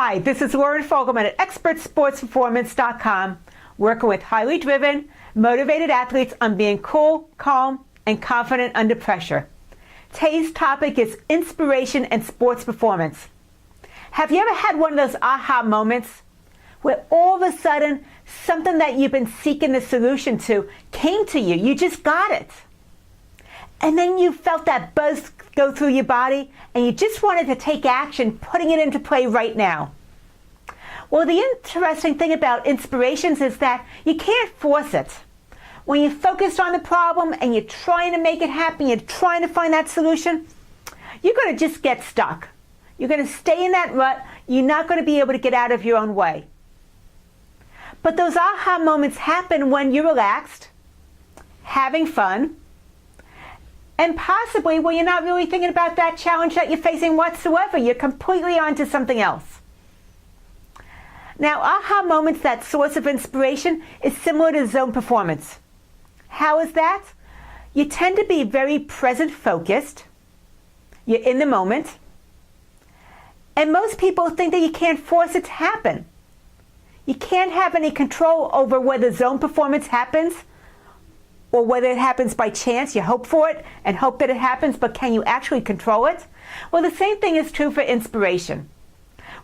Hi, this is Lauren Fogelman at ExpertSportsPerformance.com, working with highly driven, motivated athletes on being cool, calm, and confident under pressure. Today's topic is inspiration and sports performance. Have you ever had one of those aha moments where all of a sudden something that you've been seeking the solution to came to you? You just got it. And then you felt that buzz go through your body and you just wanted to take action, putting it into play right now. Well, the interesting thing about inspirations is that you can't force it. When you're focused on the problem and you're trying to make it happen, you're trying to find that solution, you're going to just get stuck. You're going to stay in that rut. You're not going to be able to get out of your own way. But those aha moments happen when you're relaxed, having fun, and possibly when you're not really thinking about that challenge that you're facing whatsoever. You're completely onto something else. Now, aha moments, that source of inspiration, is similar to zone performance. How is that? You tend to be very present focused. You're in the moment. And most people think that you can't force it to happen. You can't have any control over whether zone performance happens or whether it happens by chance. You hope for it and hope that it happens, but can you actually control it? Well, the same thing is true for inspiration.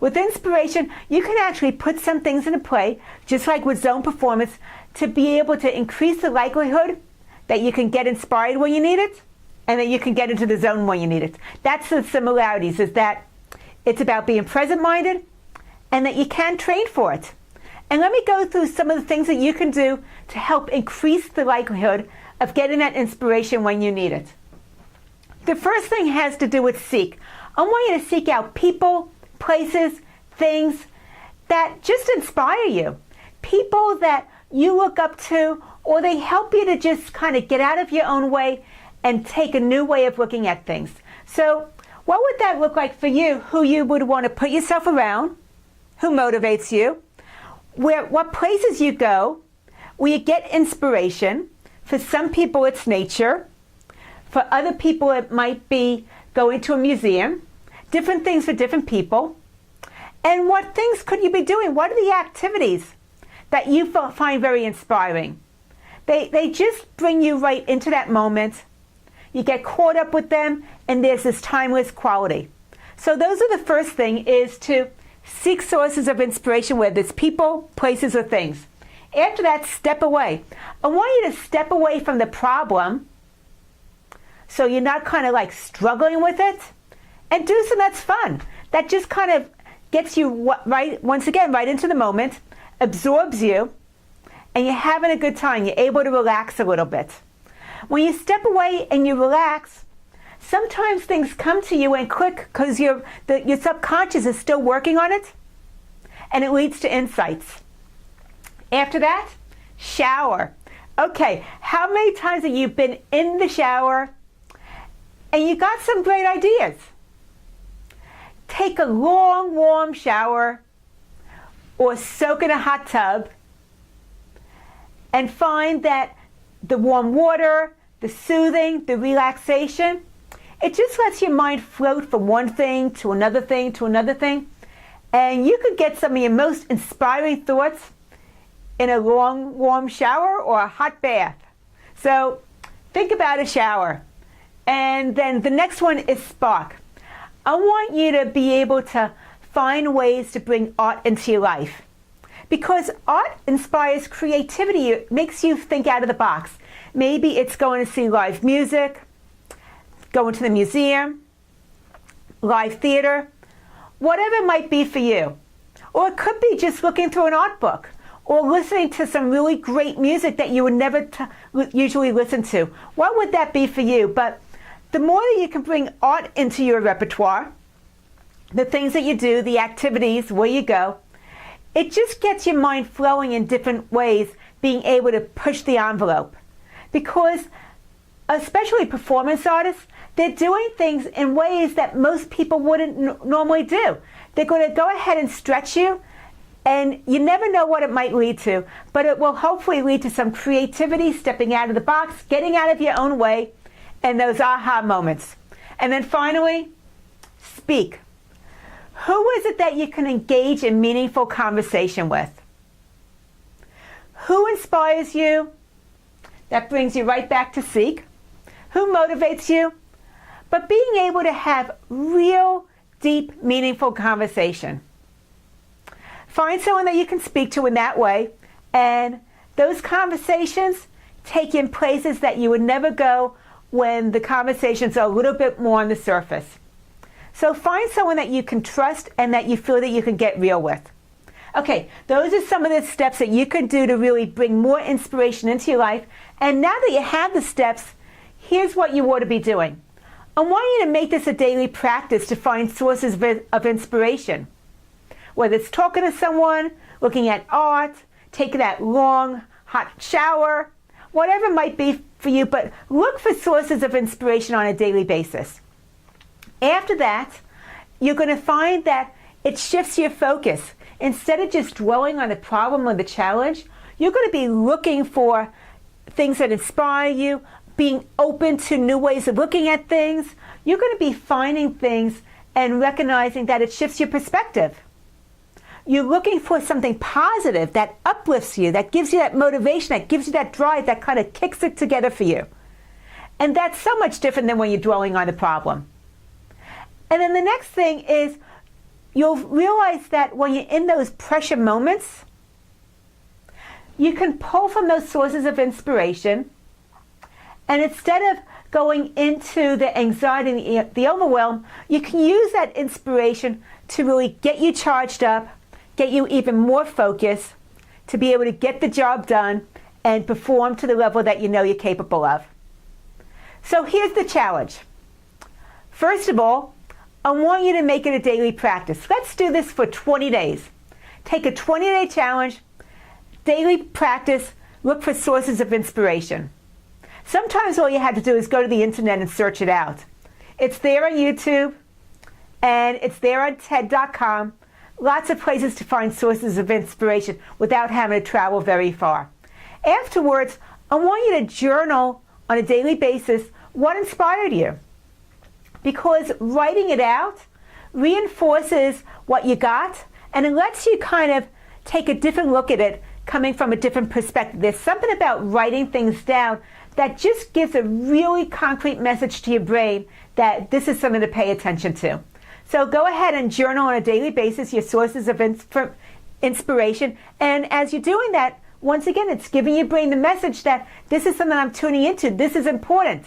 With inspiration, you can actually put some things into play, just like with zone performance, to be able to increase the likelihood that you can get inspired when you need it and that you can get into the zone when you need it. That's the similarities, is that it's about being present-minded and that you can train for it. And let me go through some of the things that you can do to help increase the likelihood of getting that inspiration when you need it. The first thing has to do with seek. I want you to seek out people, places, things that just inspire you. People that you look up to, or they help you to just kind of get out of your own way and take a new way of looking at things. So what would that look like for you? Who you would want to put yourself around, who motivates you, what places you go, where you get inspiration. For some people it's nature. For other people it might be going to a museum. Different things for different people. And what things could you be doing? What are the activities that you find very inspiring? They just bring you right into that moment. You get caught up with them, and there's this timeless quality. So those are the first thing, is to seek sources of inspiration, whether it's people, places, or things. After that, step away. I want you to step away from the problem so you're not kind of like struggling with it, and do something that's fun. That just kind of gets you right, once again, right into the moment, absorbs you, and you're having a good time. You're able to relax a little bit. When you step away and you relax, sometimes things come to you and click because your subconscious is still working on it, and it leads to insights. After that, shower. Okay, how many times have you been in the shower and you got some great ideas? Take a long, warm shower or soak in a hot tub and find that the warm water, the soothing, the relaxation, it just lets your mind float from one thing to another thing to another thing. And you could get some of your most inspiring thoughts in a long, warm shower or a hot bath. So think about a shower. And then the next one is spark. I want you to be able to find ways to bring art into your life. Because art inspires creativity. It makes you think out of the box. Maybe it's going to see live music, going to the museum, live theater, whatever it might be for you. Or it could be just looking through an art book or listening to some really great music that you would never usually listen to. What would that be for you? But the more that you can bring art into your repertoire, the things that you do, the activities, where you go, it just gets your mind flowing in different ways, being able to push the envelope. Because especially performance artists, they're doing things in ways that most people wouldn't normally do. They're going to go ahead and stretch you, and you never know what it might lead to, but it will hopefully lead to some creativity, stepping out of the box, getting out of your own way, and those aha moments. And then finally, speak. Who is it that you can engage in meaningful conversation with? Who inspires you? That brings you right back to seek. Who motivates you? But being able to have real, deep, meaningful conversation. Find someone that you can speak to in that way, and those conversations take you in places that you would never go when the conversations are a little bit more on the surface. So find someone that you can trust and that you feel that you can get real with. Okay, those are some of the steps that you can do to really bring more inspiration into your life. And now that you have the steps, here's what you ought to be doing. I want you to make this a daily practice to find sources of inspiration. Whether it's talking to someone, looking at art, taking that long, hot shower, whatever it might be for you, but look for sources of inspiration on a daily basis. After that, you're going to find that it shifts your focus. Instead of just dwelling on the problem or the challenge, you're going to be looking for things that inspire you, being open to new ways of looking at things. You're going to be finding things and recognizing that it shifts your perspective. You're looking for something positive that uplifts you, that gives you that motivation, that gives you that drive, that kind of kicks it together for you. And that's so much different than when you're dwelling on the problem. And then the next thing is you'll realize that when you're in those pressure moments, you can pull from those sources of inspiration, and instead of going into the anxiety and the overwhelm, you can use that inspiration to really get you charged up, get you even more focused, to be able to get the job done and perform to the level that you know you're capable of. So here's the challenge. First of all, I want you to make it a daily practice. Let's do this for 20 days. Take a 20-day challenge, daily practice, look for sources of inspiration. Sometimes all you have to do is go to the internet and search it out. It's there on YouTube, and it's there on TED.com. Lots of places to find sources of inspiration without having to travel very far. Afterwards, I want you to journal on a daily basis what inspired you. Because writing it out reinforces what you got, and it lets you kind of take a different look at it coming from a different perspective. There's something about writing things down that just gives a really concrete message to your brain that this is something to pay attention to. So go ahead and journal on a daily basis your sources of inspiration. And as you're doing that, once again, it's giving your brain the message that this is something I'm tuning into. This is important.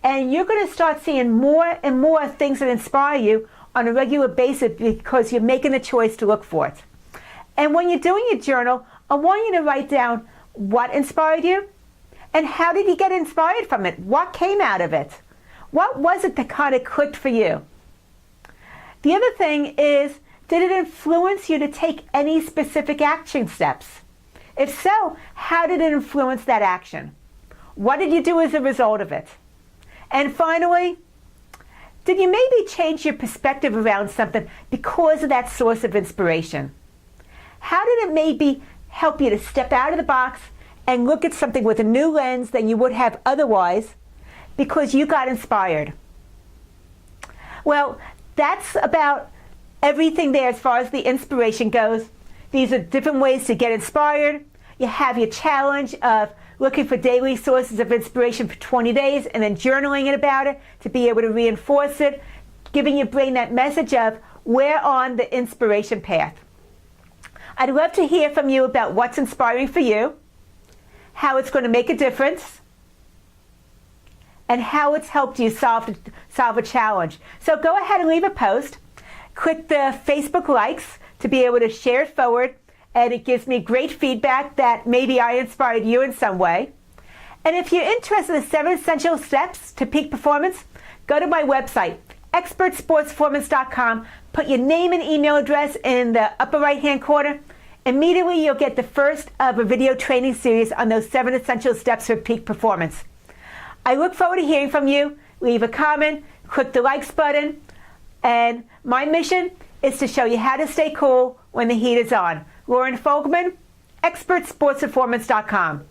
And you're going to start seeing more and more things that inspire you on a regular basis because you're making the choice to look for it. And when you're doing your journal, I want you to write down what inspired you and how did you get inspired from it? What came out of it? What was it that kind of clicked for you? The other thing is, did it influence you to take any specific action steps? If so, how did it influence that action? What did you do as a result of it? And finally, did you maybe change your perspective around something because of that source of inspiration? How did it maybe help you to step out of the box and look at something with a new lens than you would have otherwise because you got inspired? Well, that's about everything there as far as the inspiration goes. These are different ways to get inspired. You have your challenge of looking for daily sources of inspiration for 20 days and then journaling it about it to be able to reinforce it, giving your brain that message of we're on the inspiration path. I'd love to hear from you about what's inspiring for you, how it's going to make a difference, and how it's helped you solve a challenge. So go ahead and leave a post. Click the Facebook likes to be able to share it forward, and it gives me great feedback that maybe I inspired you in some way. And if you're interested in the 7 essential steps to peak performance, go to my website, expertsportsperformance.com, put your name and email address in the upper right-hand corner. Immediately you'll get the first of a video training series on those 7 essential steps for peak performance. I look forward to hearing from you. Leave a comment, click the likes button, and my mission is to show you how to stay cool when the heat is on. Lauren Fogelman, expertsportsperformance.com.